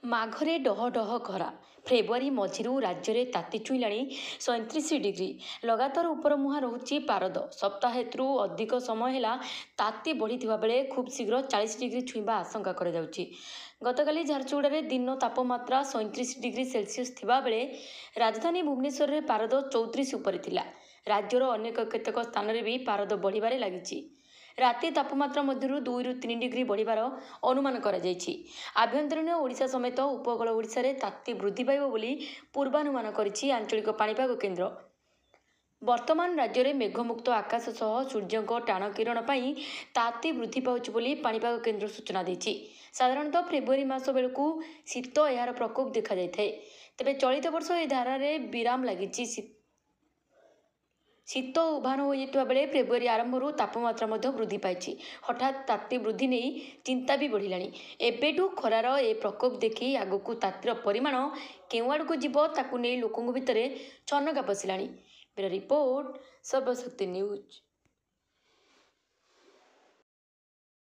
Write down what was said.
ମାଘରେ ଡହ ଡହ ଖରା। ଫେବୃଆରୀ ମଝିରୁ ରାଜ୍ୟରେ ତାତି ଛୁଇଁଲାଣି 37 ଡିଗ୍ରୀ। ଲଗାତାର ଉପରମୁହାଁ ରହୁଛି ପାରଦ। ସପ୍ତାହେରୁ ଅଧିକ ସମୟ ହେଲା ତାତି ବଢ଼ିଥିବା ବେଳେ ଖୁବ୍ ଶୀଘ୍ର 40 ଡିଗ୍ରୀ ଛୁଇଁବା ଆଶଙ୍କା କରାଯାଉଛି। ଗତକାଲି ଝାରସୁଗୁଡ଼ାରେ ଦିନ ତାପମାତ୍ରା 37 ଡିଗ୍ରୀ ସେଲସିୟସ୍ ଥିବାବେଳେ ରାଜଧାନୀ ଭୁବନେଶ୍ୱରରେ ପାରଦ 34 ଉପରେ ଥିଲା। ରାଜ୍ୟର କେତେକ ସ୍ଥାନରେ ବି ପାରଦ ବଢ଼ିବାରେ ଲାଗିଛି। ରାତି ତାପମାତ୍ରା ମଧ୍ୟରୁ 2ରୁ 3 ଡିଗ୍ରୀ ବଢ଼ିବାର ଅନୁମାନ କରାଯାଇଛି। ଆଭ୍ୟନ୍ତରୀଣ ଓଡ଼ିଶା ସମେତ ଉପକୂଳ ଓଡ଼ିଶାରେ ତାତି ବୃଦ୍ଧି ପାଇବ ବୋଲି ପୂର୍ବାନୁମାନ କରିଛି ଆଞ୍ଚଳିକ ପାଣିପାଗ କେନ୍ଦ୍ର। ବର୍ତ୍ତମାନ ରାଜ୍ୟରେ ମେଘମୁକ୍ତ ଆକାଶ ସହ ସୂର୍ଯ୍ୟଙ୍କ ଟାଣ କିରଣ ପାଇଁ ତାତି ବୃଦ୍ଧି ପାଉଛି ବୋଲି ପାଣିପାଗ କେନ୍ଦ୍ର ସୂଚନା ଦେଇଛି। ସାଧାରଣତଃ ଫେବୃଆରୀ ମାସ ବେଳକୁ ଶୀତ ଏହାର ପ୍ରକୋପ ଦେଖାଯାଇଥାଏ। ତେବେ ଚଳିତ ବର୍ଷ ଏହି ଧାରାରେ ବିରାମ ଲାଗିଛି। ଶୀତ ଉଭାନ ହୋଇଯାଇଥିବା ବେଳେ ଫେବୃଆରୀ ଆରମ୍ଭରୁ ତାପମାତ୍ରା ମଧ୍ୟ ବୃଦ୍ଧି ପାଇଛି। ହଠାତ୍ ତାତି ବୃଦ୍ଧି ନେଇ ଚିନ୍ତା ବି ବଢ଼ିଲାଣି। ଏବେଠୁ ଖରାର ଏ ପ୍ରକୋପ ଦେଖି ଆଗକୁ ତାତିର ପରିମାଣ କେଉଁ ଆଡ଼କୁ ଯିବ ତାକୁ ନେଇ ଲୋକଙ୍କ ଭିତରେ ଛନକା ପଶିଲାଣି। Bureau report, Sarbashakti news.